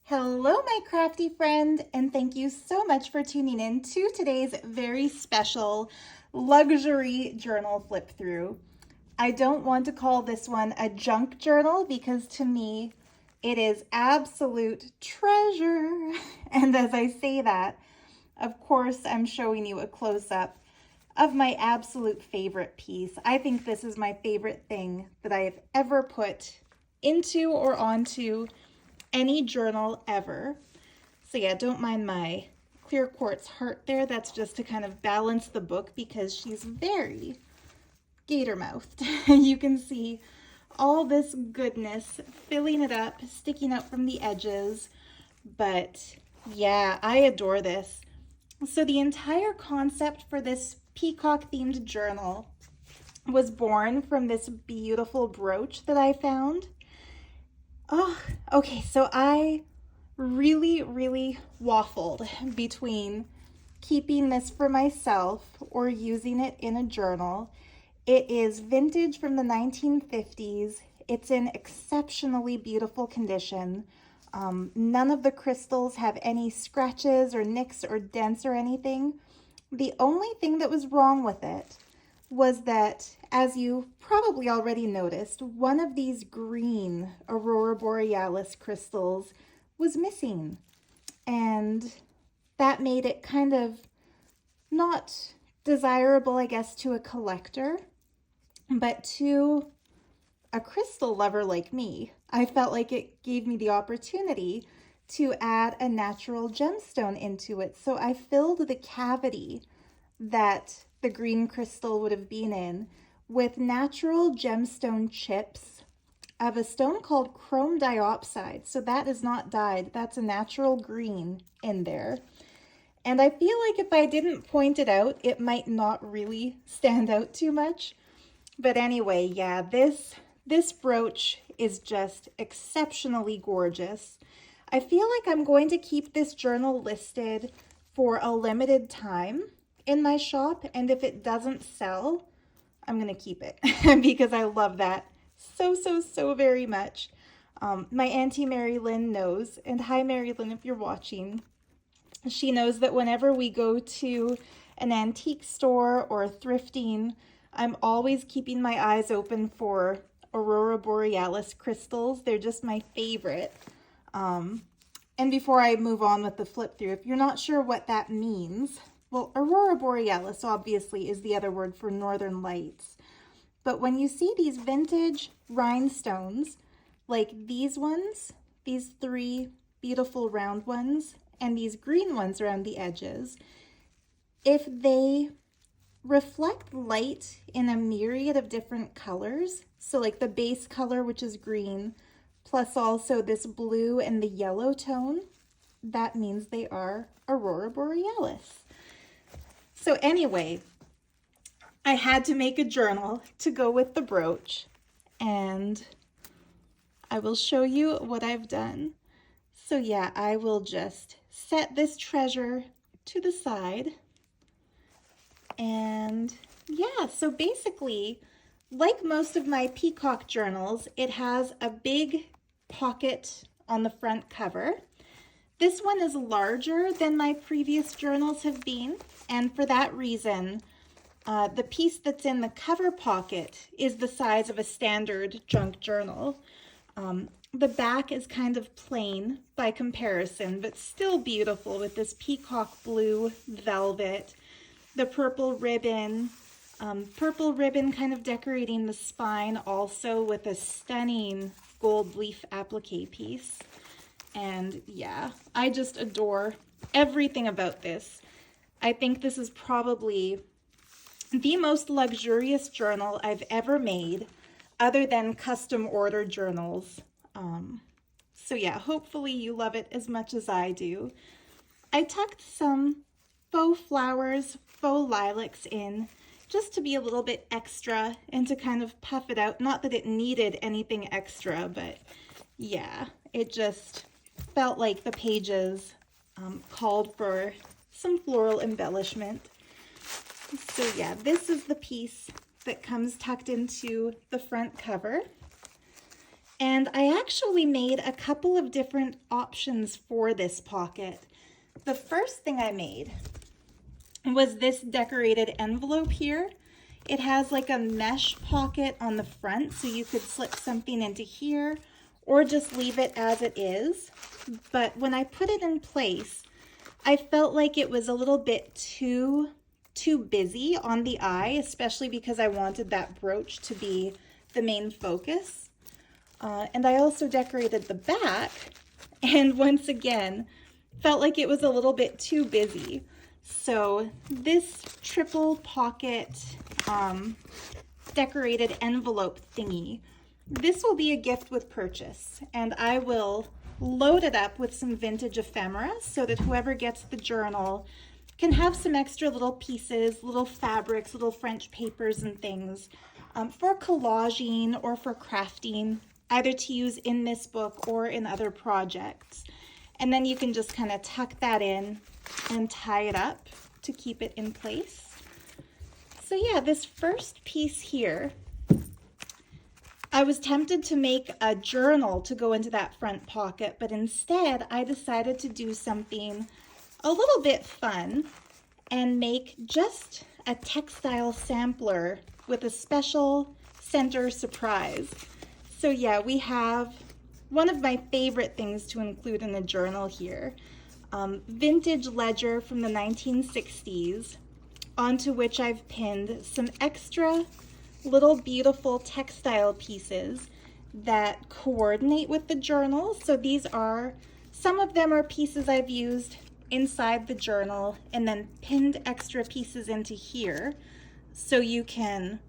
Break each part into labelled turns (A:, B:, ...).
A: Hello, my crafty friend, and thank you so much for tuning in to today's very special luxury journal flip through. I don't want to call this one a junk journal because to me, it is absolute treasure. And as I say that, of course, I'm showing you a close-up of my absolute favorite piece. I think this is my favorite thing that I have ever put into or onto any journal ever. So yeah, don't mind my clear quartz heart there. That's just to kind of balance the book because she's very gator-mouthed. You can see all this goodness filling it up, sticking out from the edges. But yeah, I adore this. So the entire concept for this peacock themed journal was born from this beautiful brooch that I found. Oh, okay, so I really waffled between keeping this for myself or using it in a journal. It is vintage from the 1950s. It's in exceptionally beautiful condition. None of the crystals have any scratches or nicks or dents or anything. The only thing that was wrong with it was that, as you probably already noticed, one of these green Aurora Borealis crystals was missing. And that made it kind of not desirable, I guess, to a collector, but to a crystal lover like me, I felt like it gave me the opportunity to add a natural gemstone into it. So I filled the cavity that the green crystal would have been in with natural gemstone chips of a stone called chrome diopside. So that is not dyed, that's a natural green in there. And I feel like if I didn't point it out, it might not really stand out too much. But anyway, yeah, this brooch is just exceptionally gorgeous. I feel like I'm going to keep this journal listed for a limited time in my shop, and if it doesn't sell, I'm gonna keep it because I love that so very much. My Auntie Mary Lynn knows, and hi Mary Lynn if you're watching, she knows that whenever we go to an antique store or thrifting, I'm always keeping my eyes open for Aurora Borealis crystals. They're just my favorite. And before I move on with the flip through, if you're not sure what that means, well, Aurora Borealis obviously is the other word for northern lights. But when you see these vintage rhinestones, like these ones, these three beautiful round ones, and these green ones around the edges, if they reflect light in a myriad of different colors, so like the base color, which is green, plus also this blue and the yellow tone, that means they are Aurora Borealis. So anyway, I had to make a journal to go with the brooch, and I will show you what I've done. So yeah, I will just set this treasure to the side. And yeah, so basically, like most of my peacock journals, it has a big pocket on the front cover. This one is larger than my previous journals have been, and for that reason, the piece that's in the cover pocket is the size of a standard junk journal. The back is kind of plain by comparison, but still beautiful with this peacock blue velvet, the purple ribbon kind of decorating the spine also with a stunning gold leaf applique piece. And yeah, I just adore everything about this. I think this is probably the most luxurious journal I've ever made, other than custom order journals. So yeah, hopefully you love it as much as I do. I tucked some faux flowers, faux lilacs in, just to be a little bit extra and to kind of puff it out. Not that it needed anything extra, but yeah, it just felt like the pages called for some floral embellishment. So yeah, this is the piece that comes tucked into the front cover. And I actually made a couple of different options for this pocket. The first thing I made was this decorated envelope here. It has like a mesh pocket on the front, so you could slip something into here or just leave it as it is. But when I put it in place, I felt like it was a little bit too busy on the eye, especially because I wanted that brooch to be the main focus. And I also decorated the back, and once again, felt like it was a little bit too busy. So this triple pocket decorated envelope thingy, this will be a gift with purchase, and I will load it up with some vintage ephemera so that whoever gets the journal can have some extra little pieces, little fabrics, little French papers and things for collaging or for crafting, either to use in this book or in other projects. And then you can just kind of tuck that in and tie it up to keep it in place. So yeah, this first piece here, I was tempted to make a journal to go into that front pocket, but instead I decided to do something a little bit fun and make just a textile sampler with a special center surprise. So yeah, we have one of my favorite things to include in a journal here, vintage ledger from the 1960s, onto which I've pinned some extra little beautiful textile pieces that coordinate with the journal. So these are, some of them are pieces I've used inside the journal and then pinned extra pieces into here so you can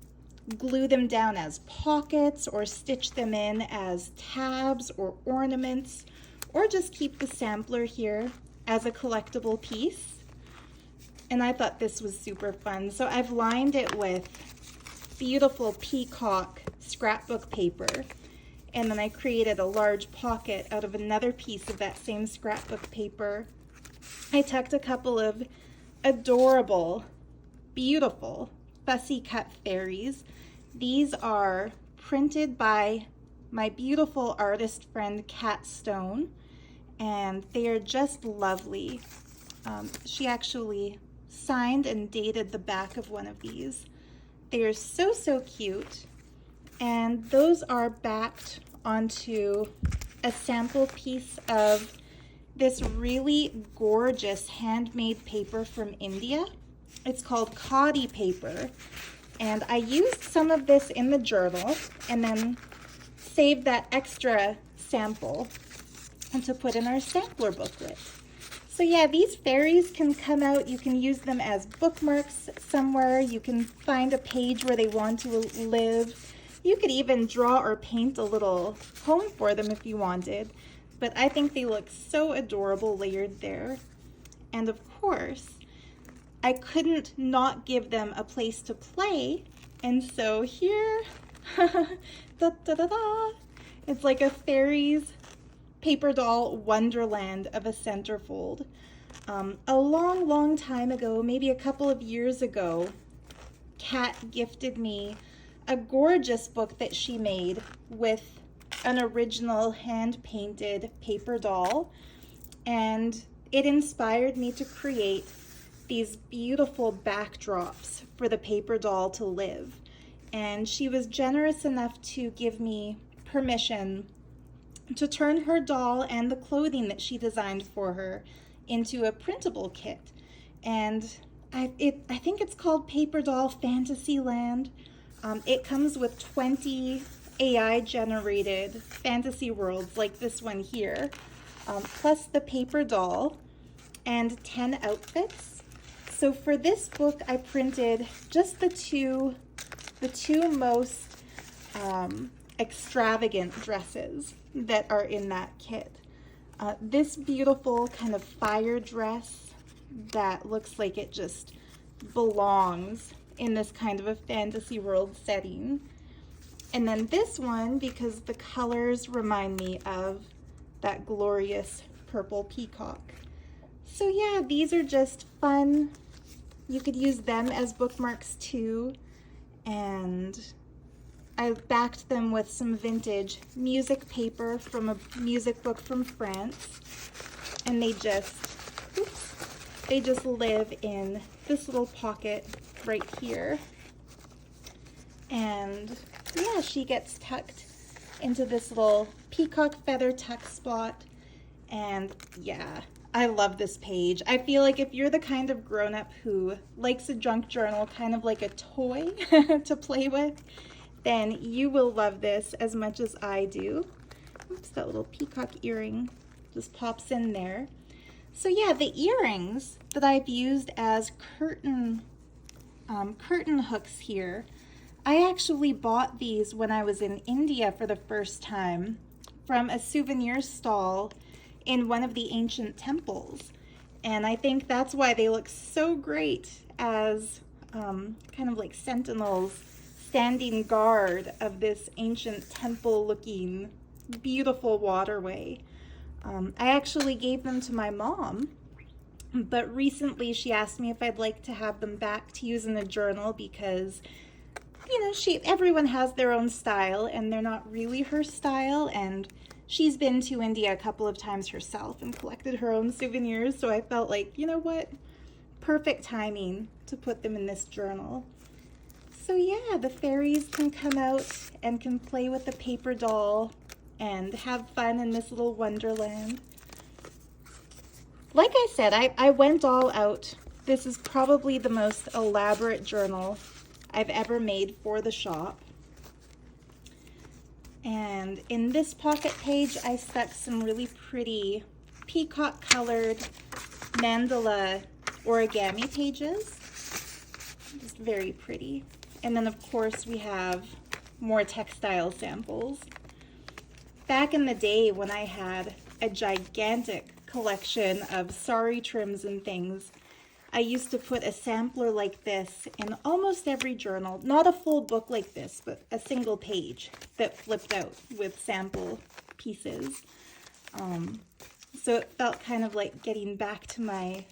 A: glue them down as pockets or stitch them in as tabs or ornaments, or just keep the sampler here as a collectible piece. And I thought this was super fun. So I've lined it with beautiful Peacock scrapbook paper, and then I created a large pocket out of another piece of that same scrapbook paper. I tucked a couple of adorable, beautiful, fussy cut fairies. These are printed by my beautiful artist friend Kat Stone, and they are just lovely. She actually signed and dated the back of one of these. They are so, so cute, and those are backed onto a sample piece of this really gorgeous handmade paper from India. It's called Chatty paper, and I used some of this in the journal and then saved that extra sample and to put in our sampler booklet. So yeah, these fairies can come out. You can use them as bookmarks somewhere. You can find a page where they want to live. You could even draw or paint a little home for them if you wanted. But I think they look so adorable layered there. And of course, I couldn't not give them a place to play. And so here, da, da, da, da, it's like a fairies paper doll wonderland of a centerfold. A long, long time ago, maybe a couple of years ago, Kat gifted me a gorgeous book that she made with an original hand-painted paper doll, and it inspired me to create these beautiful backdrops for the paper doll to live. And she was generous enough to give me permission to turn her doll and the clothing that she designed for her into a printable kit. And I think it's called Paper Doll Fantasyland. It comes with 20 AI generated fantasy worlds like this one here, plus the paper doll and 10 outfits. So for this book, I printed just the two most extravagant dresses that are in that kit. This beautiful kind of fire dress that looks like it just belongs in this kind of a fantasy world setting. And then this one, because the colors remind me of that glorious purple peacock. So yeah, these are just fun. You could use them as bookmarks too. And I backed them with some vintage music paper from a music book from France. And they just live in this little pocket right here. And yeah, she gets tucked into this little peacock feather tuck spot. And yeah, I love this page. I feel like if you're the kind of grown-up who likes a junk journal kind of like a toy to play with, then you will love this as much as I do. Oops, that little peacock earring just pops in there. So yeah, the earrings that I've used as curtain hooks here, I actually bought these when I was in India for the first time from a souvenir stall in one of the ancient temples. And I think that's why they look so great as kind of like sentinels standing guard of this ancient temple looking beautiful waterway. I actually gave them to my mom, but recently she asked me if I'd like to have them back to use in a journal because, you know, everyone has their own style and they're not really her style, and she's been to India a couple of times herself and collected her own souvenirs, so I felt like, you know what, perfect timing to put them in this journal. So yeah, the fairies can come out and can play with the paper doll and have fun in this little wonderland. Like I said, I went all out. This is probably the most elaborate journal I've ever made for the shop. And in this pocket page, I stuck some really pretty peacock colored mandala origami pages. Just very pretty. And then of course we have more textile samples. Back in the day when I had a gigantic collection of sari trims and things, I used to put a sampler like this in almost every journal. Not a full book like this, but a single page that flipped out with sample pieces. So it felt kind of like getting back to my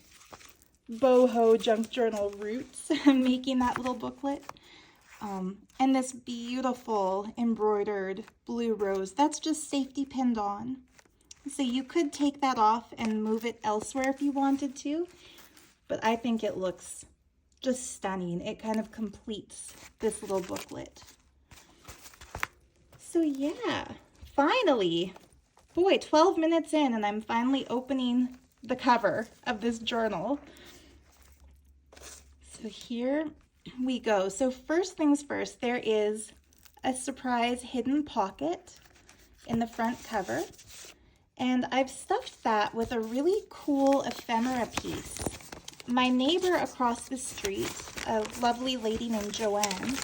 A: boho junk journal roots, making that little booklet. And this beautiful embroidered blue rose, that's just safety pinned on. So you could take that off and move it elsewhere if you wanted to, but I think it looks just stunning. It kind of completes this little booklet. So yeah, finally, boy, 12 minutes in and I'm finally opening the cover of this journal. So here we go. So first things first, there is a surprise hidden pocket in the front cover. And I've stuffed that with a really cool ephemera piece. My neighbor across the street, a lovely lady named Joanne,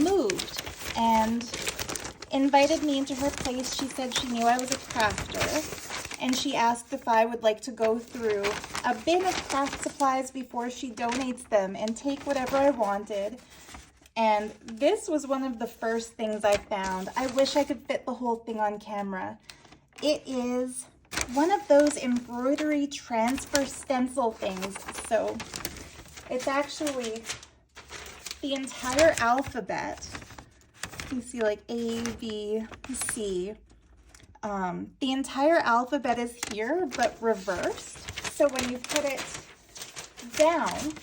A: moved and invited me into her place. She said she knew I was a crafter, and she asked if I would like to go through a bin of craft supplies before she donates them and take whatever I wanted. And this was one of the first things I found. I wish I could fit the whole thing on camera. It is one of those embroidery transfer stencil things. So it's actually the entire alphabet. You see like A, B, C. The entire alphabet is here, but reversed. So when you put it down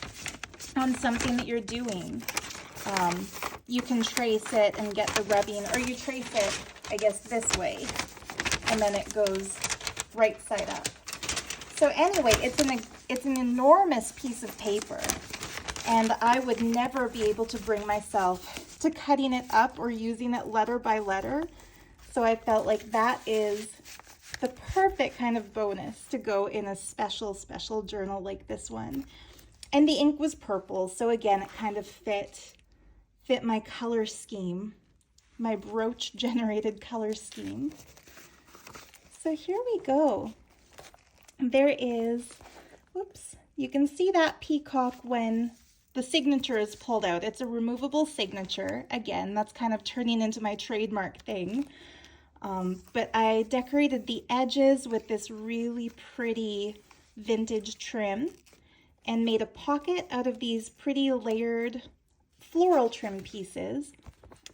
A: on something that you're doing, you can trace it and get the rubbing, or you trace it, I guess, this way, and then it goes right side up. So anyway, it's an enormous piece of paper, and I would never be able to bring myself to cutting it up or using it letter by letter. So I felt like that is the perfect kind of bonus to go in a special journal like this one. And the ink was purple, so again, it kind of fit my color scheme, my brooch generated color scheme. So here we go. There is, whoops, you can see that peacock when the signature is pulled out. It's a removable signature. Again, that's kind of turning into my trademark thing. But I decorated the edges with this really pretty vintage trim and made a pocket out of these pretty layered floral trim pieces.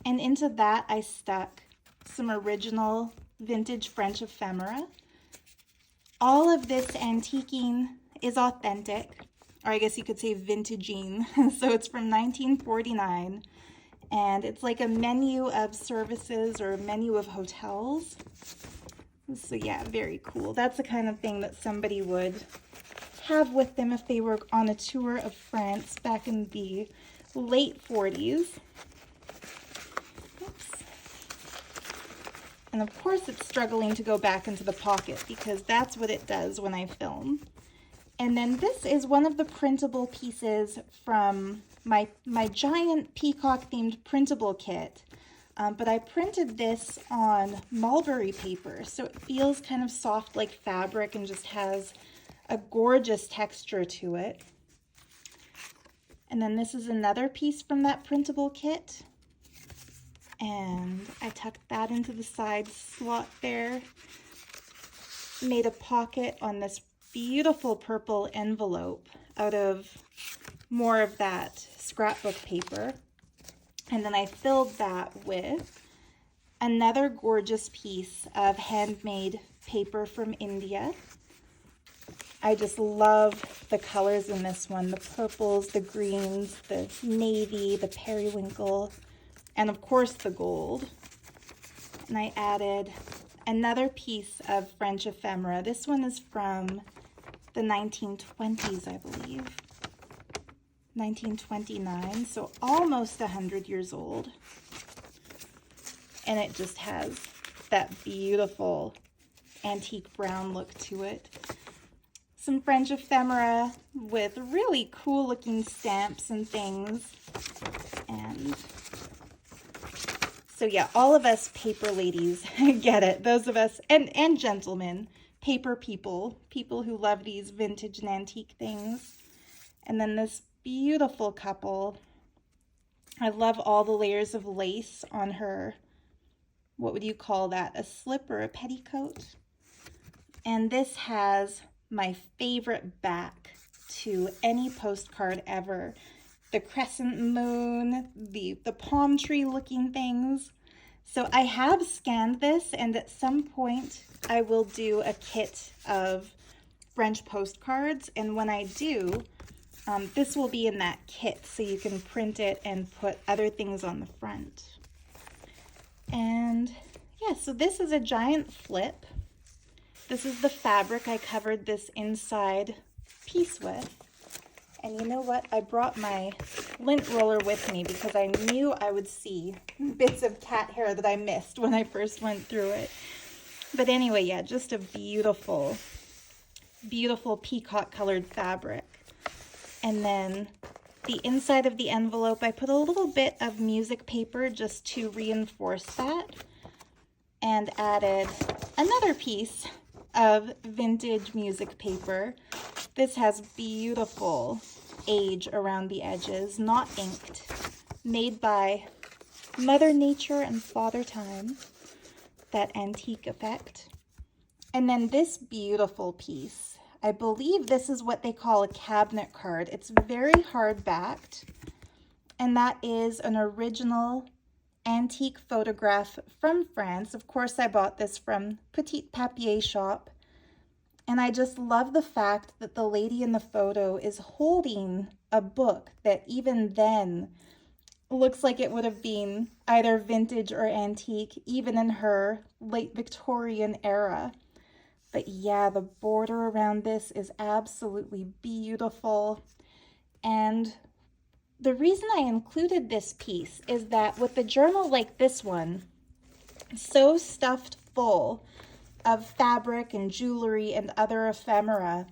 A: And into that I stuck some original vintage French ephemera. All of this antiquing is authentic, or I guess you could say vintaging. So it's from 1949, and it's like a menu of services or a menu of hotels. So yeah, very cool. That's the kind of thing that somebody would have with them if they were on a tour of France back in the late 40s. Oops. And of course it's struggling to go back into the pocket because that's what it does when I film. And then this is one of the printable pieces from my giant Peacock themed printable kit. But I printed this on mulberry paper, so it feels kind of soft like fabric and just has a gorgeous texture to it. And then this is another piece from that printable kit. And I tucked that into the side slot there. Made a pocket on this beautiful purple envelope out of more of that scrapbook paper. And then I filled that with another gorgeous piece of handmade paper from India. I just love the colors in this one, the purples, the greens, the navy, the periwinkle, and of course the gold. And I added another piece of French ephemera. This one is from the 1920s, I believe. 1929, so almost 100 years old. And it just has that beautiful antique brown look to it. Some French ephemera with really cool looking stamps and things. And so yeah, all of us paper ladies get it. Those of us, and gentlemen, paper people who love these vintage and antique things. And then this beautiful couple. I love all the layers of lace on her, what would you call that, a slip or a petticoat? And this has my favorite back to any postcard ever. The crescent moon, the palm tree looking things. So I have scanned this, and at some point I will do a kit of French postcards, and when I do, this will be in that kit, so you can print it and put other things on the front. And yeah, so this is a giant flip. This is the fabric I covered this inside piece with. And you know what? I brought my lint roller with me because I knew I would see bits of cat hair that I missed when I first went through it. But anyway, yeah, just a beautiful, beautiful peacock colored fabric. And then the inside of the envelope, I put a little bit of music paper just to reinforce that, and added another piece of vintage music paper. This has beautiful age around the edges, not inked, made by Mother Nature and Father Time, that antique effect. And then this beautiful piece, I believe this is what they call a cabinet card. It's very hard backed, and that is an original antique photograph from France. Of course, I bought this from Petit Papier Shop, and I just love the fact that the lady in the photo is holding a book that even then looks like it would have been either vintage or antique, even in her late Victorian era. But yeah, the border around this is absolutely beautiful. And the reason I included this piece is that with a journal like this one, so stuffed full of fabric and jewelry and other ephemera,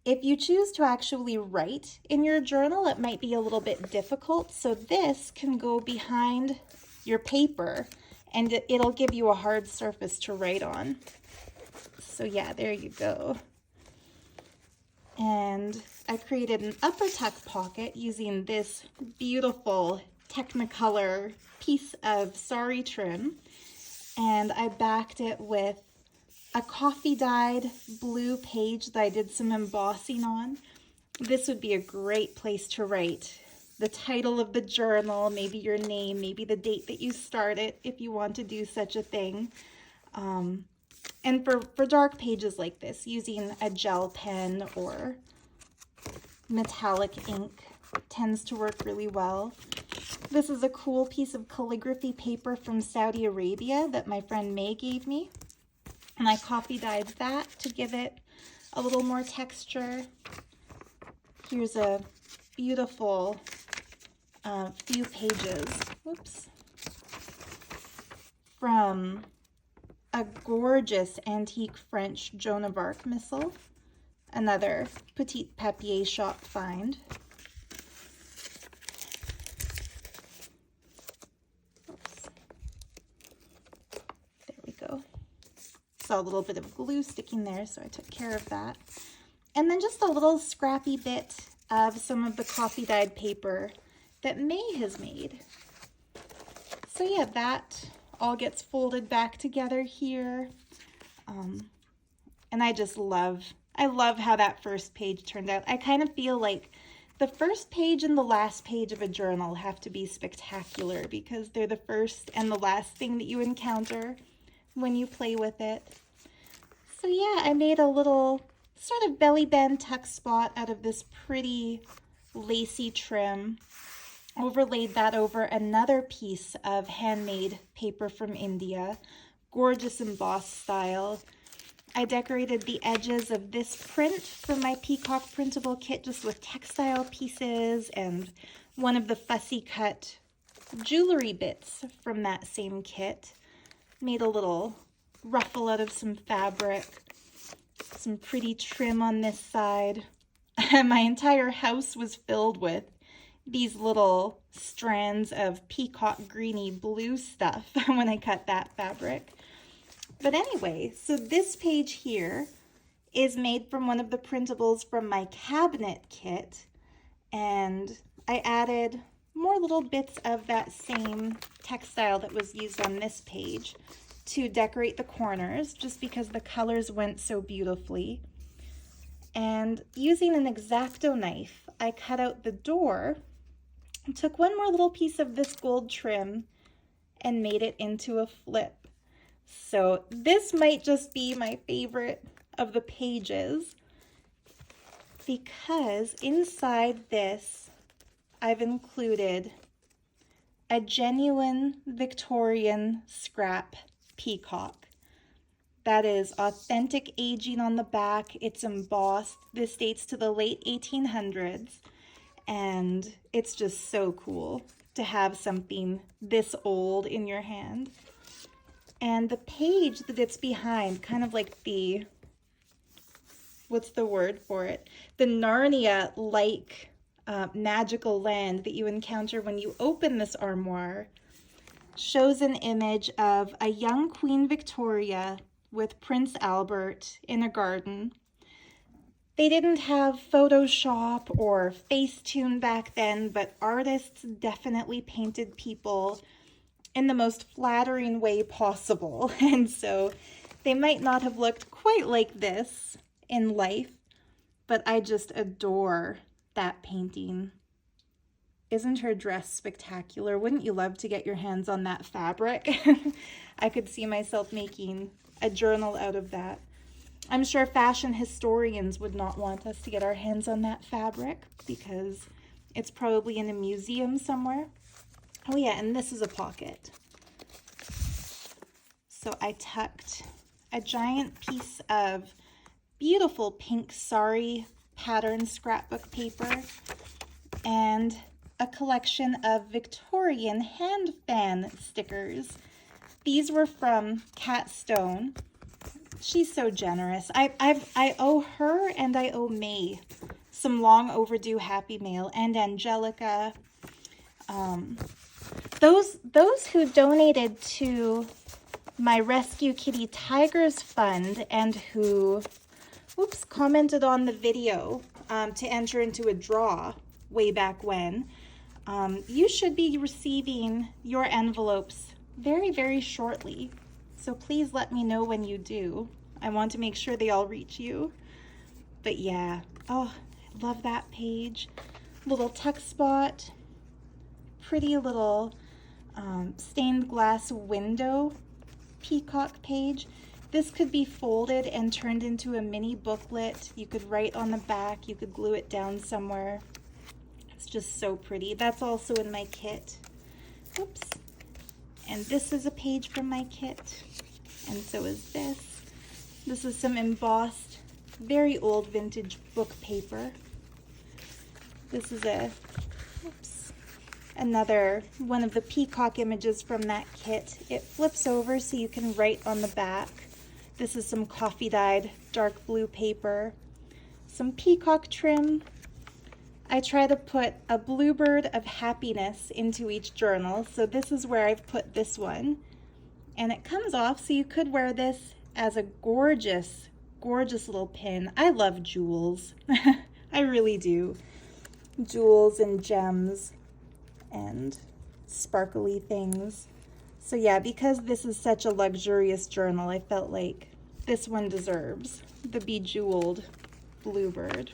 A: if you choose to actually write in your journal, it might be a little bit difficult. So this can go behind your paper and it'll give you a hard surface to write on. So yeah, there you go. And I created an upper tuck pocket using this beautiful Technicolor piece of sari trim. And I backed it with a coffee dyed blue page that I did some embossing on. This would be a great place to write the title of the journal, maybe your name, maybe the date that you started, if you want to do such a thing. And for dark pages like this, using a gel pen or metallic ink tends to work really well. This is a cool piece of calligraphy paper from Saudi Arabia that my friend May gave me. And I coffee dyed that to give it a little more texture. Here's a beautiful few pages, whoops, from a gorgeous antique French Joan of Arc missal, another Petit Papier shop find. Oops. There we go. Saw a little bit of glue sticking there, so I took care of that. And then just a little scrappy bit of some of the coffee dyed paper that May has made. So yeah, that all gets folded back together here. And I love how that first page turned out. I kind of feel like the first page and the last page of a journal have to be spectacular because they're the first and the last thing that you encounter when you play with it. So yeah, I made a little sort of belly band tuck spot out of this pretty lacy trim. Overlaid that over another piece of handmade paper from India, gorgeous embossed style. I decorated the edges of this print from my Peacock printable kit just with textile pieces and one of the fussy cut jewelry bits from that same kit. Made a little ruffle out of some fabric, some pretty trim on this side. My entire house was filled with these little strands of peacock greeny blue stuff when I cut that fabric. But anyway, so this page here is made from one of the printables from my cabinet kit, and I added more little bits of that same textile that was used on this page to decorate the corners, just because the colors went so beautifully. And using an X-Acto knife, I cut out the door, took one more little piece of this gold trim and made it into a flip. So this might just be my favorite of the pages because inside this I've included a genuine Victorian scrap peacock. That is authentic aging on the back. It's embossed. This dates to the late 1800s. And it's just so cool to have something this old in your hand. And the page that it's behind, kind of like the, what's the word for it? The Narnia-like magical land that you encounter when you open this armoire, shows an image of a young Queen Victoria with Prince Albert in a garden. They didn't have Photoshop or Facetune back then, but artists definitely painted people in the most flattering way possible. And so they might not have looked quite like this in life, but I just adore that painting. Isn't her dress spectacular? Wouldn't you love to get your hands on that fabric? I could see myself making a journal out of that. I'm sure fashion historians would not want us to get our hands on that fabric because it's probably in a museum somewhere. Oh yeah, and this is a pocket. So I tucked a giant piece of beautiful pink sari pattern scrapbook paper and a collection of Victorian hand fan stickers. These were from Kat Stone. She's so generous. I owe her and I owe May some long overdue Happy Mail, and Angelica. Those who donated to my Rescue Kitty Tigers Fund and who, commented on the video to enter into a draw way back when, you should be receiving your envelopes very, very shortly. So please let me know when you do. I want to make sure they all reach you. But yeah, oh, I love that page. Little tuck spot. pretty little stained glass window peacock page. This could be folded and turned into a mini booklet. You could write on the back, you could glue it down somewhere. It's just so pretty. That's also in my kit. Oops. And this is a page from my kit, and so is this. This is some embossed, very old vintage book paper. This is another one of the peacock images from that kit. It flips over so you can write on the back. This is some coffee dyed dark blue paper, some peacock trim. I try to put a bluebird of happiness into each journal, so this is where I've put this one. And it comes off, so you could wear this as a gorgeous, gorgeous little pin. I love jewels. I really do. Jewels and gems and sparkly things. So yeah, because this is such a luxurious journal, I felt like this one deserves the bejeweled bluebird.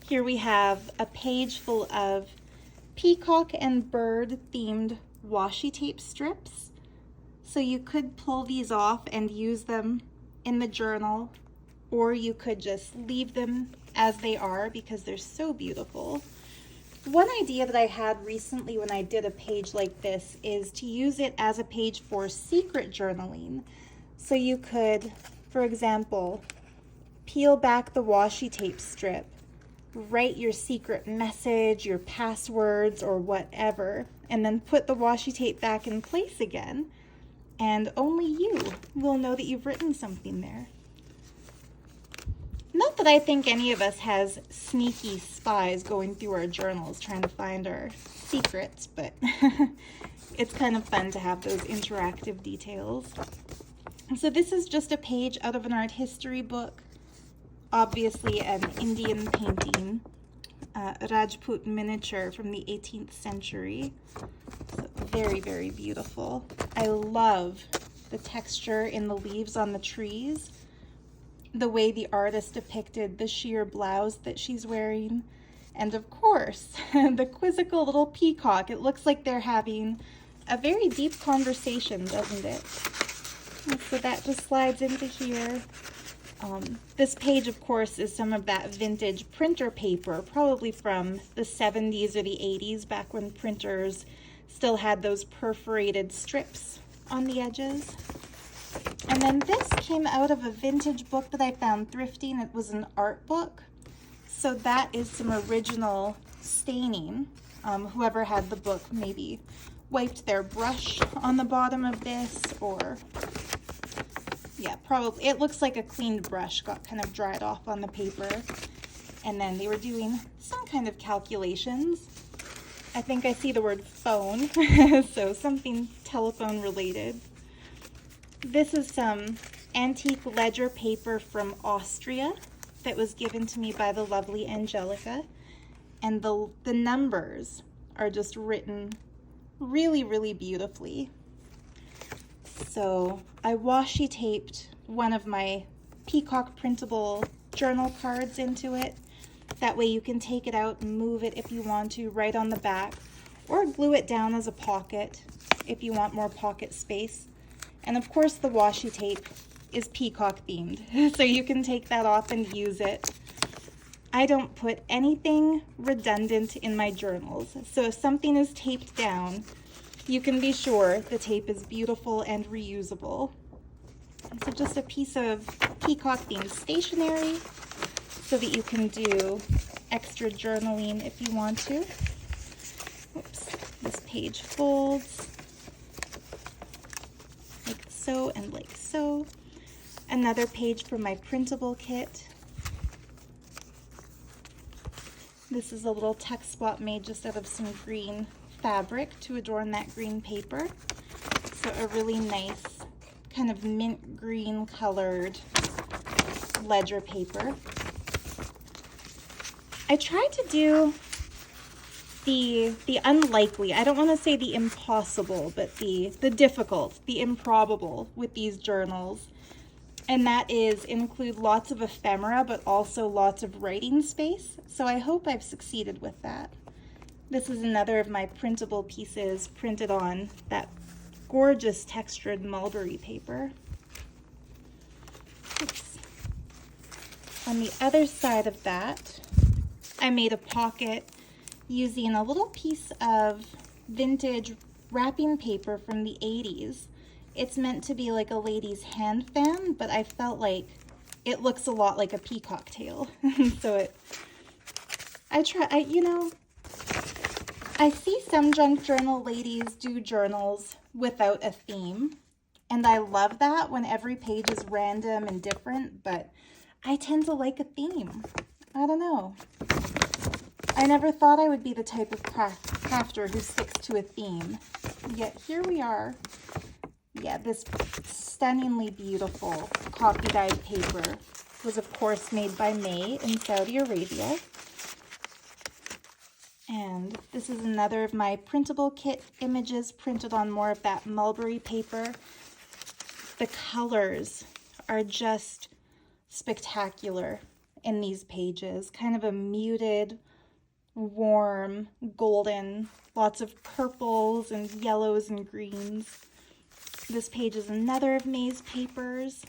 A: Here we have a page full of peacock and bird themed washi tape strips. So you could pull these off and use them in the journal, or you could just leave them as they are because they're so beautiful. One idea that I had recently when I did a page like this is to use it as a page for secret journaling. So you could, for example, peel back the washi tape strip, write your secret message, your passwords, or whatever, and then put the washi tape back in place again, and only you will know that you've written something there. Not that I think any of us has sneaky spies going through our journals trying to find our secrets, but it's kind of fun to have those interactive details. So this is just a page out of an art history book. Obviously an Indian painting, Rajput miniature from the 18th century. So very, very beautiful. I love the texture in the leaves on the trees, the way the artist depicted the sheer blouse that she's wearing, and of course, the quizzical little peacock. It looks like they're having a very deep conversation, doesn't it? And so that just slides into here. This page, of course, is some of that vintage printer paper, probably from the 70s or the 80s, back when printers still had those perforated strips on the edges. And then this came out of a vintage book that I found thrifting. It was an art book. So that is some original staining. Whoever had the book maybe wiped their brush on the bottom of this, or yeah, probably. It looks like a cleaned brush got kind of dried off on the paper. And then they were doing some kind of calculations. I think I see the word phone, so something telephone related. This is some antique ledger paper from Austria that was given to me by the lovely Angelica. And the numbers are just written really, really beautifully. So I washi taped one of my peacock printable journal cards into it. That way you can take it out and move it if you want to, right on the back, or glue it down as a pocket if you want more pocket space. And of course the washi tape is peacock themed, so you can take that off and use it. I don't put anything redundant in my journals, so if something is taped down, you can be sure the tape is beautiful and reusable. So just a piece of peacock themed stationery so that you can do extra journaling if you want to. Oops, this page folds like so and like so. Another page from my printable kit. This is a little tuck spot made just out of some green fabric to adorn that green paper. So a really nice kind of mint green colored ledger paper. I tried to do the unlikely, I don't want to say the impossible, but the difficult, the improbable with these journals. And that is include lots of ephemera, but also lots of writing space. So I hope I've succeeded with that. This is another of my printable pieces printed on that gorgeous textured mulberry paper. Oops. On the other side of that, I made a pocket using a little piece of vintage wrapping paper from the 80s. It's meant to be like a lady's hand fan, but I felt like it looks a lot like a peacock tail. So I see some junk journal ladies do journals without a theme, and I love that when every page is random and different, but I tend to like a theme. I don't know. I never thought I would be the type of crafter who sticks to a theme, yet here we are. Yeah, this stunningly beautiful coffee-dyed paper was of course made by May in Saudi Arabia. And this is another of my printable kit images printed on more of that mulberry paper. The colors are just spectacular in these pages. Kind of a muted, warm, golden, lots of purples and yellows and greens. This page is another of May's papers.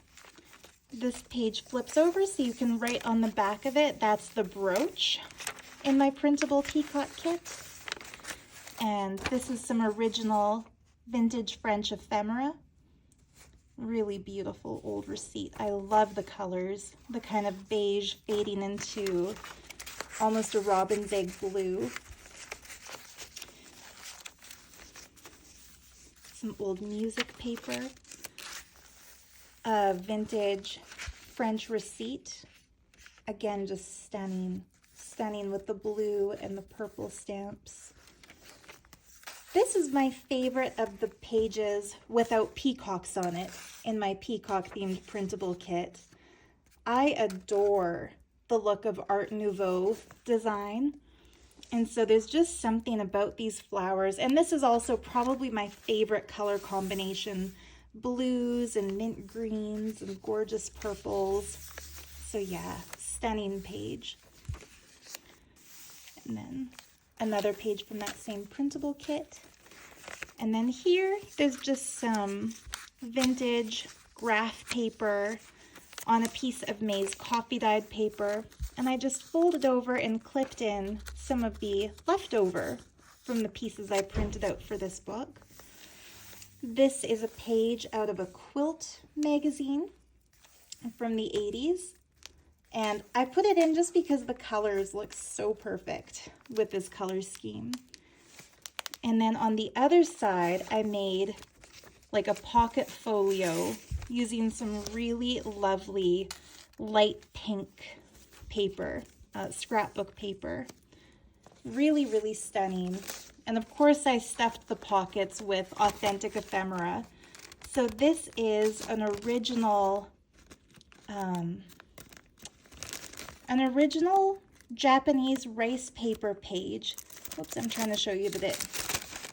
A: This page flips over so you can write on the back of it. That's the brooch in my printable Peacock kit. And this is some original vintage French ephemera. Really beautiful old receipt. I love the colors, the kind of beige fading into almost a robin's egg blue. Some old music paper. A vintage French receipt. Again, just stunning. Stunning with the blue and the purple stamps. This is my favorite of the pages without peacocks on it in my peacock themed printable kit. I adore the look of Art Nouveau design. And so there's just something about these flowers. And this is also probably my favorite color combination. Blues and mint greens and gorgeous purples. So yeah, stunning page. And then another page from that same printable kit. And then here, there's just some vintage graph paper on a piece of May's coffee-dyed paper. And I just folded over and clipped in some of the leftover from the pieces I printed out for this book. This is a page out of a quilt magazine from the 80s. And I put it in just because the colors look so perfect with this color scheme. And then on the other side, I made like a pocket folio using some really lovely light pink paper, scrapbook paper. Really, really stunning. And of course I stuffed the pockets with authentic ephemera. So this is an original Japanese rice paper page. Oops, I'm trying to show you that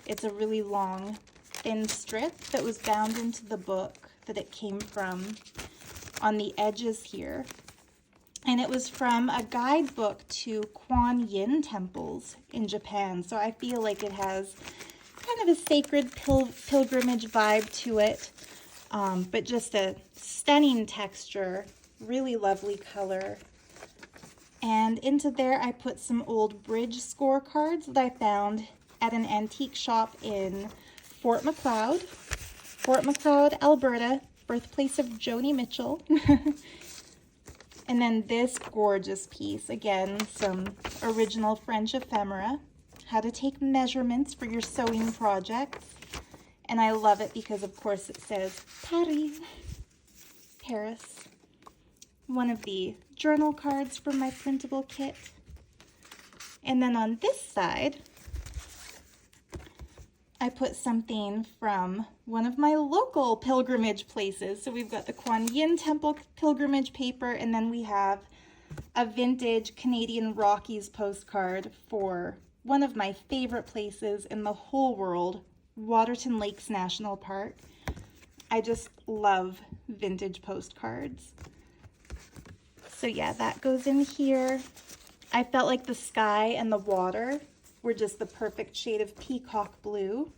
A: it's a really long, thin strip that was bound into the book that it came from on the edges here. And it was from a guidebook to Kuan Yin temples in Japan. So I feel like it has kind of a sacred pilgrimage vibe to it, but just a stunning texture, really lovely color. And into there I put some old bridge scorecards that I found at an antique shop in Fort Macleod, Alberta, birthplace of Joni Mitchell. And then this gorgeous piece, again, some original French ephemera, how to take measurements for your sewing projects. And I love it because, of course, it says Paris. One of the journal cards from my printable kit. And then on this side, I put something from one of my local pilgrimage places. So we've got the Kuan Yin Temple pilgrimage paper, and then we have a vintage Canadian Rockies postcard for one of my favorite places in the whole world, Waterton Lakes National Park. I just love vintage postcards. So yeah, that goes in here. I felt like the sky and the water were just the perfect shade of peacock blue.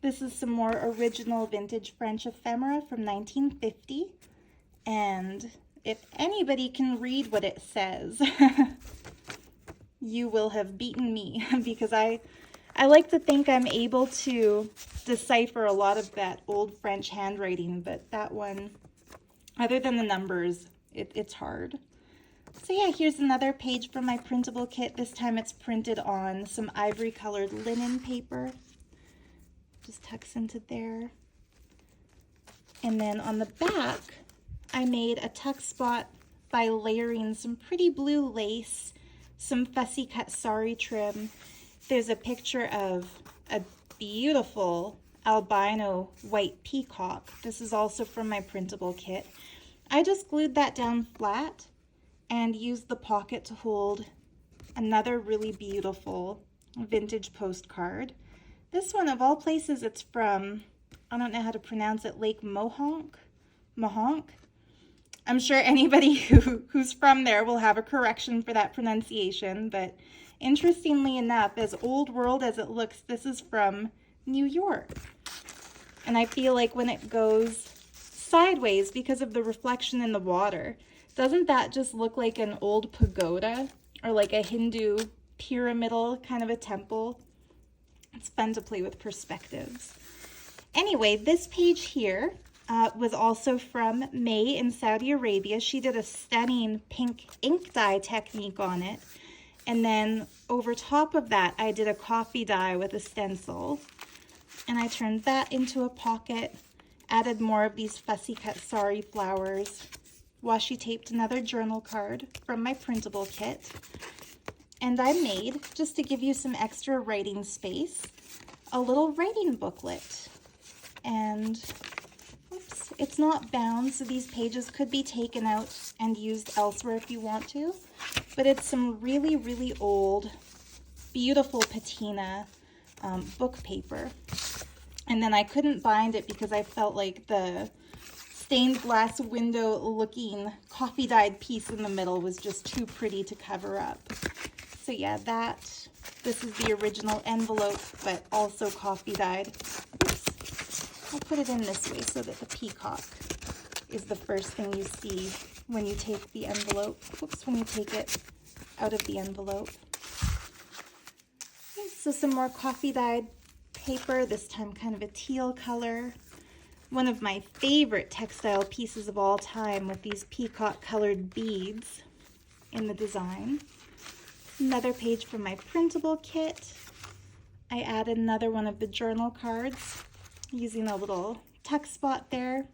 A: This is some more original vintage French ephemera from 1950. And if anybody can read what it says, you will have beaten me, because I like to think I'm able to decipher a lot of that old French handwriting, but that one, other than the numbers, it's hard. So yeah, here's another page from my printable kit. This time it's printed on some ivory colored linen paper. Just tucks into there. And then on the back, I made a tuck spot by layering some pretty blue lace, some fussy cut sari trim. There's a picture of a beautiful albino white peacock. This is also from my printable kit. I just glued that down flat and used the pocket to hold another really beautiful vintage postcard. This one, of all places, it's from, I don't know how to pronounce it, Lake Mohonk? I'm sure anybody who's from there will have a correction for that pronunciation, but interestingly enough, as old world as it looks, this is from New York. And I feel like when it goes sideways because of the reflection in the water, doesn't that just look like an old pagoda or like a Hindu pyramidal kind of a temple? It's fun to play with perspectives. Anyway, this page here was also from May in Saudi Arabia. She did a stunning pink ink dye technique on it. And then over top of that, I did a coffee dye with a stencil. And I turned that into a pocket, added more of these fussy cut sari flowers, washi taped another journal card from my printable kit. And I made, just to give you some extra writing space, a little writing booklet. And oops, it's not bound, so these pages could be taken out and used elsewhere if you want to. But it's some really, really old, beautiful patina book paper. And then I couldn't bind it because I felt like the stained glass window looking coffee dyed piece in the middle was just too pretty to cover up. So yeah, this is the original envelope, but also coffee dyed. Oops. I'll put it in this way so that the peacock is the first thing you see when you take the envelope. Oops, when you take it out of the envelope. Okay, so some more coffee dyed paper, this time kind of a teal color. One of my favorite textile pieces of all time with these peacock colored beads in the design. Another page from my printable kit. I added another one of the journal cards using a little tuck spot there.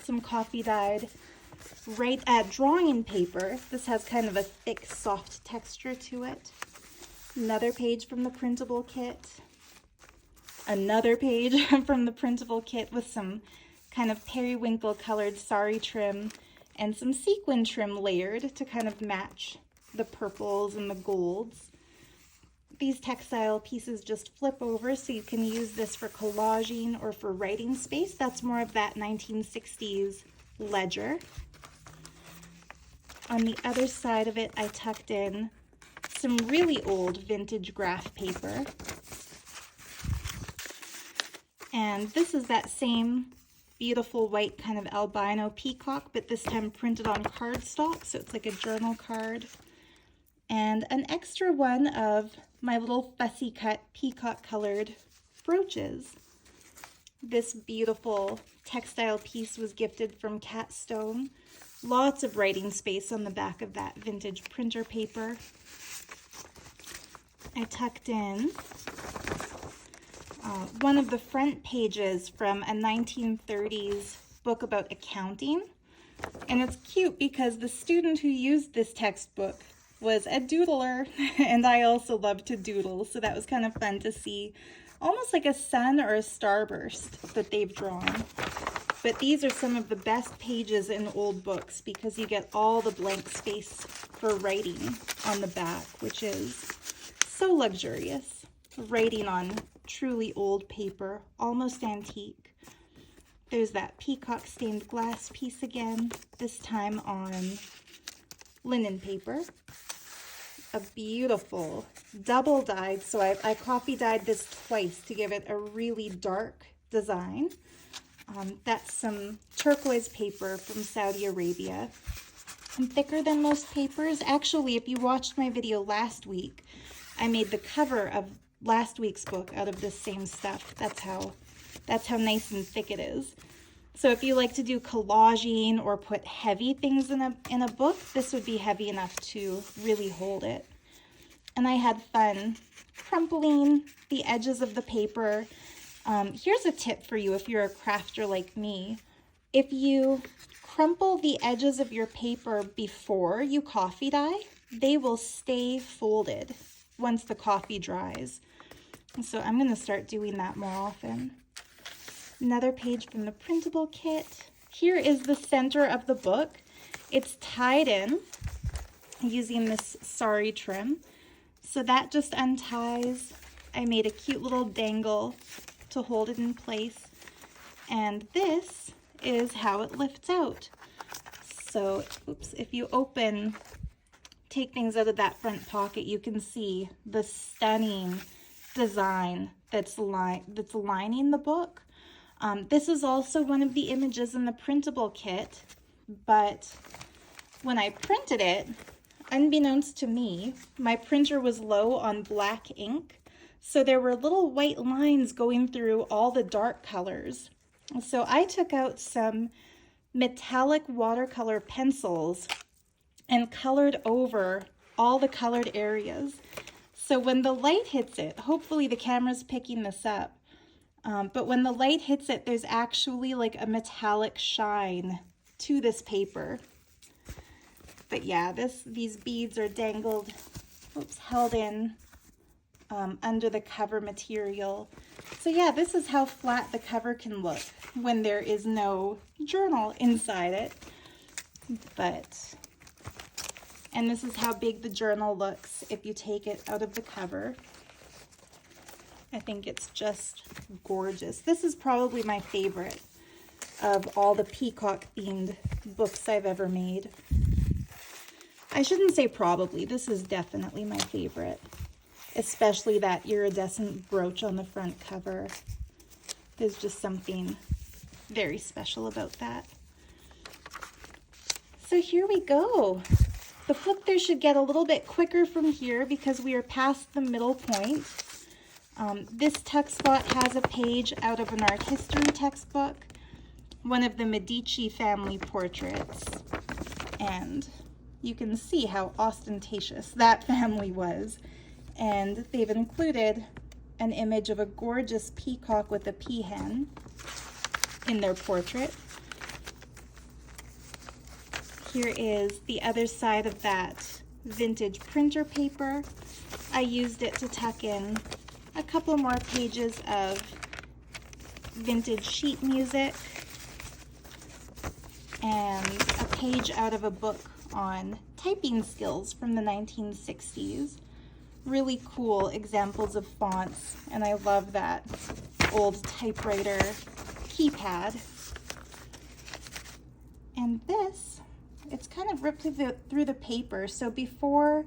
A: Some coffee dyed drawing paper. This has kind of a thick, soft texture to it. Another page from the printable kit. Another page from the printable kit with some kind of periwinkle colored sari trim and some sequin trim layered to kind of match the purples and the golds. These textile pieces just flip over, so you can use this for collaging or for writing space. That's more of that 1960s ledger. On the other side of it, I tucked in some really old vintage graph paper. And this is that same beautiful white kind of albino peacock, but this time printed on cardstock, so it's like a journal card. And an extra one of my little fussy cut peacock colored brooches. This beautiful textile piece was gifted from Catstone. Lots of writing space on the back of that vintage printer paper. I tucked in one of the front pages from a 1930s book about accounting. And it's cute because the student who used this textbook was a doodler, and I also love to doodle, so that was kind of fun to see. Almost like a sun or a starburst that they've drawn. But these are some of the best pages in old books because you get all the blank space for writing on the back, which is so luxurious. Writing on truly old paper, almost antique. There's that peacock stained glass piece again, this time on linen paper. a beautiful double dyed, so I coffee dyed this twice to give it a really dark design. That's some turquoise paper from Saudi Arabia. And thicker than most papers. Actually, if you watched my video last week, I made the cover of last week's book out of this same stuff. That's how nice and thick it is. So if you like to do collaging or put heavy things in a book, this would be heavy enough to really hold it. And I had fun crumpling the edges of the paper. Here's a tip for you if you're a crafter like me. If you crumple the edges of your paper before you coffee dye, they will stay folded once the coffee dries. So I'm going to start doing that more often. Another page from the printable kit. Here is the center of the book. It's tied in using this sari trim. So that just unties. I made a cute little dangle to hold it in place. And this is how it lifts out. So, oops, if you take things out of that front pocket, you can see the stunning design that's lining the book. This is also one of the images in the printable kit, but when I printed it, unbeknownst to me, my printer was low on black ink, so there were little white lines going through all the dark colors. So I took out some metallic watercolor pencils and colored over all the colored areas. So when the light hits it, hopefully the camera's picking this up, but when the light hits it, there's actually like a metallic shine to this paper. But yeah, these beads are dangled, held in under the cover material. So yeah, this is how flat the cover can look when there is no journal inside it. And this is how big the journal looks if you take it out of the cover. I think it's just gorgeous. This is probably my favorite of all the Peacock themed books I've ever made. I shouldn't say probably, this is definitely my favorite. Especially that iridescent brooch on the front cover. There's just something very special about that. So here we go. The flip through should get a little bit quicker from here because we are past the middle point. This text spot has a page out of an art history textbook, one of the Medici family portraits, and you can see how ostentatious that family was. And they've included an image of a gorgeous peacock with a peahen in their portrait. Here is the other side of that vintage printer paper. I used it to tuck in a couple more pages of vintage sheet music and a page out of a book on typing skills from the 1960s. Really cool examples of fonts, and I love that old typewriter keypad. And this, it's kind of ripped through the paper, so before,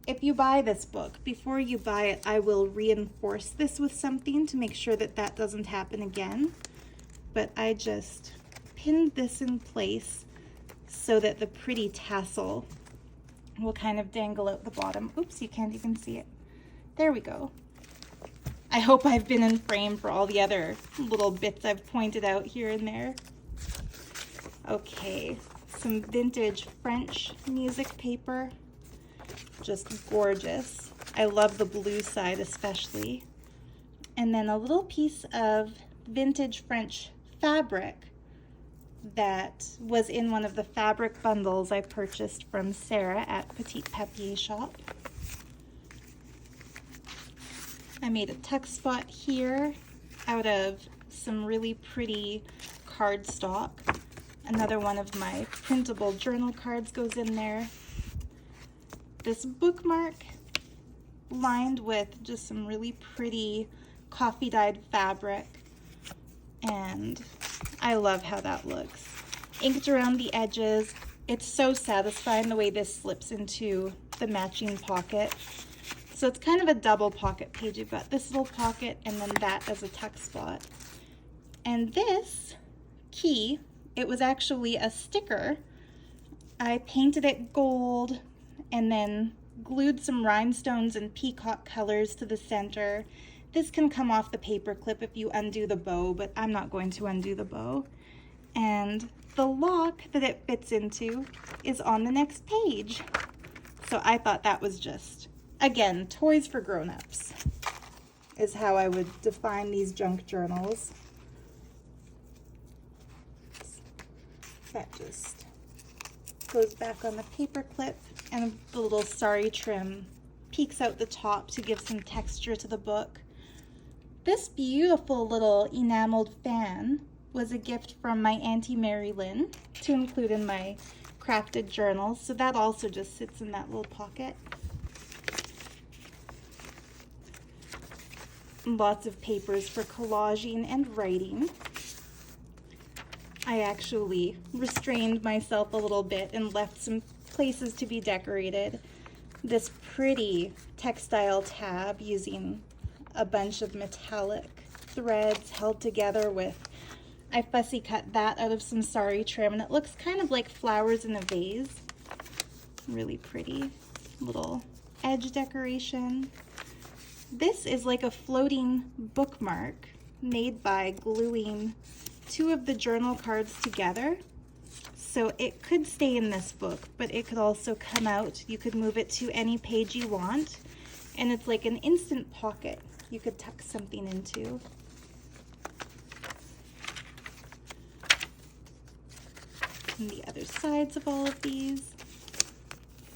A: if you buy this book, before you buy it, I will reinforce this with something to make sure that that doesn't happen again. But I just pinned this in place so that the pretty tassel will kind of dangle out the bottom. Oops, you can't even see it. There we go. I hope I've been in frame for all the other little bits I've pointed out here and there. Okay, some vintage French music paper. Just gorgeous. I love the blue side especially. And then a little piece of vintage French fabric that was in one of the fabric bundles I purchased from Sarah at Petite Papier Shop. I made a tuck spot here out of some really pretty cardstock. Another one of my printable journal cards goes in there. This bookmark lined with just some really pretty coffee dyed fabric, and I love how that looks. Inked around the edges. It's so satisfying the way this slips into the matching pocket. So it's kind of a double pocket page. You've got this little pocket and then that as a tuck spot. And this key, it was actually a sticker. I painted it gold and then glued some rhinestones and peacock colors to the center. This can come off the paper clip if you undo the bow, but I'm not going to undo the bow. And the lock that it fits into is on the next page. So I thought that was just, again, toys for grown-ups is how I would define these junk journals. That just goes back on the paper clip, and the little sari trim peeks out the top to give some texture to the book. This beautiful little enameled fan was a gift from my Auntie Mary Lynn to include in my crafted journals, so that also just sits in that little pocket. Lots of papers for collaging and writing. I actually restrained myself a little bit and left some places to be decorated. This pretty textile tab using a bunch of metallic threads held together with, I fussy cut that out of some sari trim, and it looks kind of like flowers in a vase. Really pretty little edge decoration. This is like a floating bookmark made by gluing two of the journal cards together. So it could stay in this book, but it could also come out. You could move it to any page you want, and it's like an instant pocket you could tuck something into. And the other sides of all of these.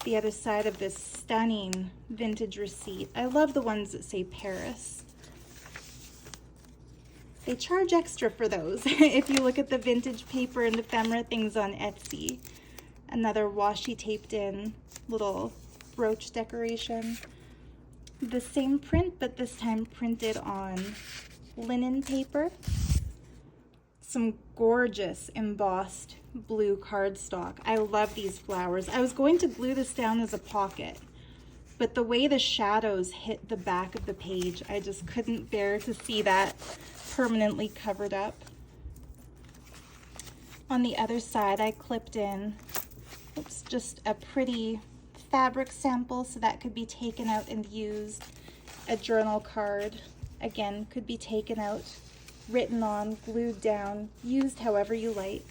A: The other side of this stunning vintage receipt. I love the ones that say Paris. They charge extra for those if you look at the vintage paper and ephemera things on Etsy. Another washi taped in little brooch decoration. The same print, but this time printed on linen paper. Some gorgeous embossed blue cardstock. I love these flowers. I was going to glue this down as a pocket, but the way the shadows hit the back of the page, I just couldn't bear to see that permanently covered up. On the other side, I clipped in, just a pretty fabric sample, so that could be taken out and used. A journal card, again, could be taken out, written on, glued down, used however you like.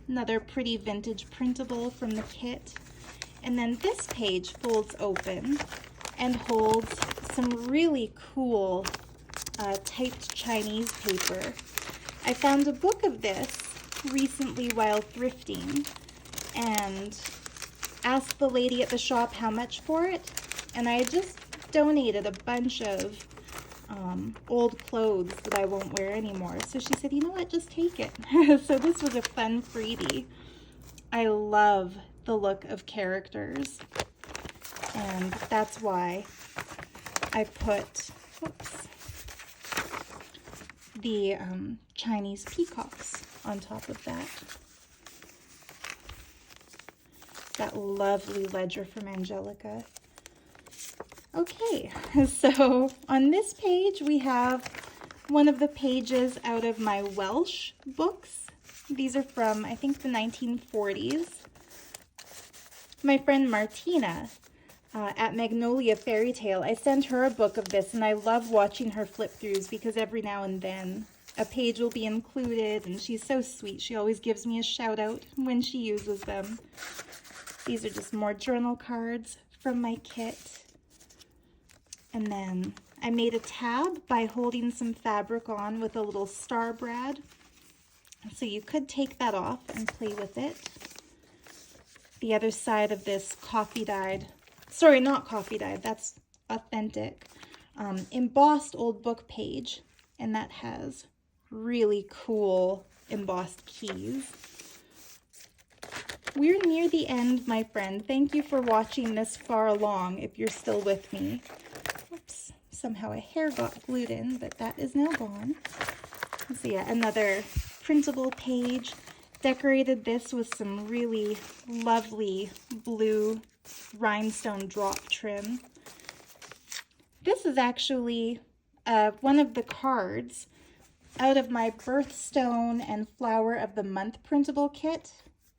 A: Another pretty vintage printable from the kit. And then this page folds open and holds some really cool typed Chinese paper. I found a book of this recently while thrifting and asked the lady at the shop how much for it, and I just donated a bunch of old clothes that I won't wear anymore. So she said, you know what, just take it. So this was a fun freebie. I love the look of characters, and that's why I put the Chinese peacocks on top of that. That lovely ledger from Angelica. Okay, so on this page we have one of the pages out of my Welsh books. These are from, I think, the 1940s. My friend Martina at Magnolia Fairy Tale, I sent her a book of this, and I love watching her flip throughs because every now and then a page will be included, and she's so sweet. She always gives me a shout out when she uses them. These are just more journal cards from my kit. And then I made a tab by holding some fabric on with a little star brad. So you could take that off and play with it. The other side of this coffee dyed, sorry, not coffee dyed, that's authentic, embossed old book page. And that has really cool embossed keys. We're near the end, my friend. Thank you for watching this far along if you're still with me. Oops, somehow a hair got glued in, but that is now gone. So yeah, another printable page. Decorated this with some really lovely blue rhinestone drop trim. This is actually one of the cards out of my birthstone and flower of the month printable kit.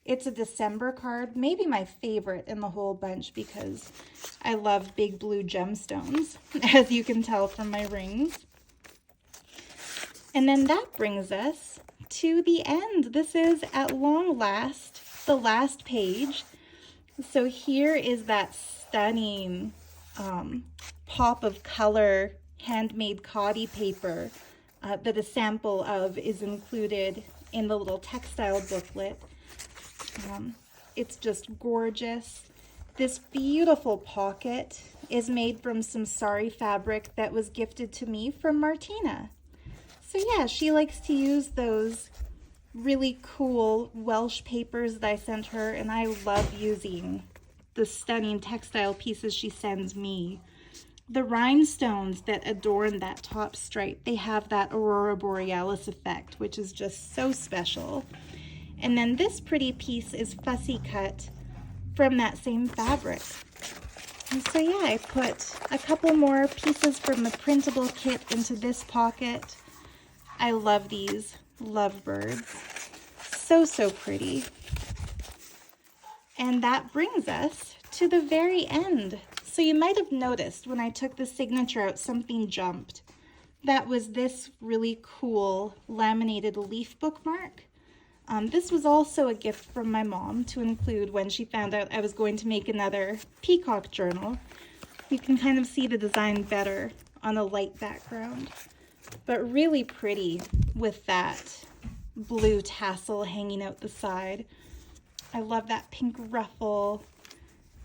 A: It's a December card, maybe my favorite in the whole bunch because I love big blue gemstones, as you can tell from my rings. And then that brings us to the end. This is, at long last, the last page. So here is that stunning pop of color handmade khadi paper that a sample of is included in the little textile booklet. It's just gorgeous. This beautiful pocket is made from some sari fabric that was gifted to me from Martina. So yeah, she likes to use those really cool Welsh papers that I sent her, and I love using the stunning textile pieces she sends me. The rhinestones that adorn that top stripe, they have that aurora borealis effect, which is just so special. And then this pretty piece is fussy cut from that same fabric. And so yeah, I put a couple more pieces from the printable kit into this pocket. I love these lovebirds. So, so pretty. And that brings us to the very end. So you might have noticed when I took the signature out, something jumped. That was this really cool laminated leaf bookmark. This was also a gift from my mom to include when she found out I was going to make another Peacock journal. You can kind of see the design better on a light background, but really pretty with that blue tassel hanging out the side. I love that pink ruffle.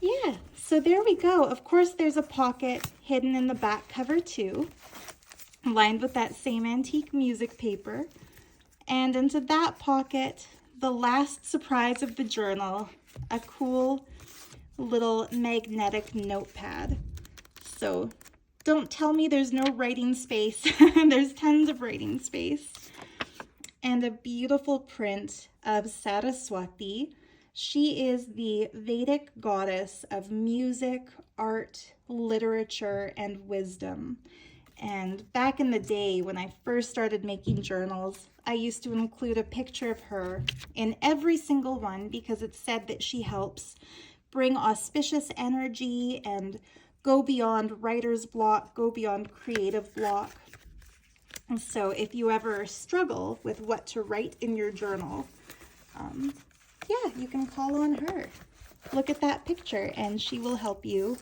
A: Yeah, so there we go. Of course, there's a pocket hidden in the back cover too, lined with that same antique music paper. And into that pocket, the last surprise of the journal, a cool little magnetic notepad. So don't tell me there's no writing space. There's tons of writing space. And a beautiful print of Saraswati. She is the Vedic goddess of music, art, literature, and wisdom. And back in the day when I first started making journals, I used to include a picture of her in every single one because it said that she helps bring auspicious energy and go beyond writer's block, go beyond creative block. And so if you ever struggle with what to write in your journal, yeah, you can call on her. Look at that picture and she will help you,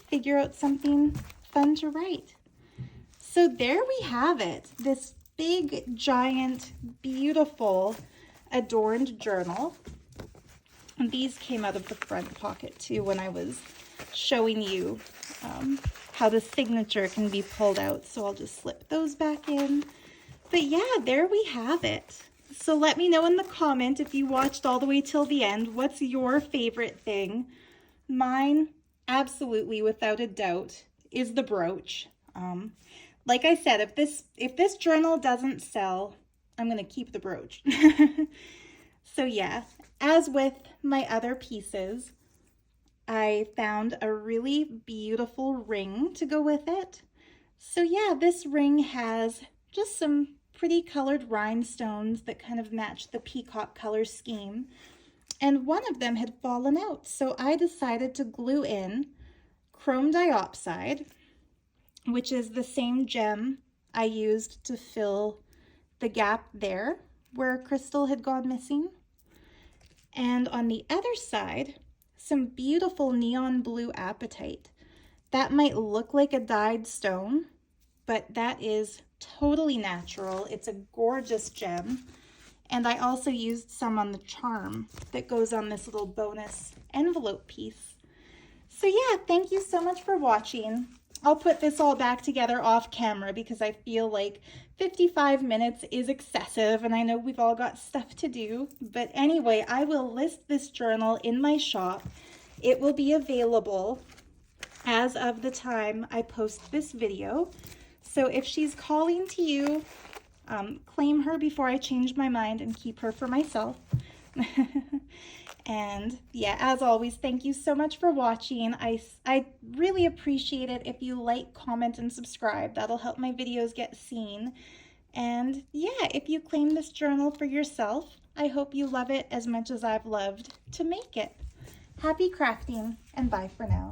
A: figure out something fun to write. So there we have it, this big, giant, beautiful, adorned journal. And these came out of the front pocket too when I was showing you how the signature can be pulled out. So I'll just slip those back in. But yeah, there we have it. So let me know in the comment if you watched all the way till the end, what's your favorite thing? Mine, absolutely, without a doubt, is the brooch. Like I said, if this journal doesn't sell, I'm going to keep the brooch. So yeah, as with my other pieces, I found a really beautiful ring to go with it. So yeah, this ring has just some pretty colored rhinestones that kind of match the peacock color scheme. And one of them had fallen out, so I decided to glue in chrome diopside, which is the same gem I used to fill the gap there where crystal had gone missing. And on the other side, some beautiful neon blue apatite. That might look like a dyed stone, but that is totally natural. It's a gorgeous gem. And I also used some on the charm that goes on this little bonus envelope piece. So yeah, thank you so much for watching. I'll put this all back together off camera because I feel like 55 minutes is excessive and I know we've all got stuff to do. But anyway, I will list this journal in my shop. It will be available as of the time I post this video. So if she's calling to you, claim her before I change my mind and keep her for myself. And yeah, as always, thank you so much for watching. I really appreciate it if you like, comment, and subscribe. That'll help my videos get seen. And yeah, if you claim this journal for yourself, I hope you love it as much as I've loved to make it. Happy crafting, and bye for now.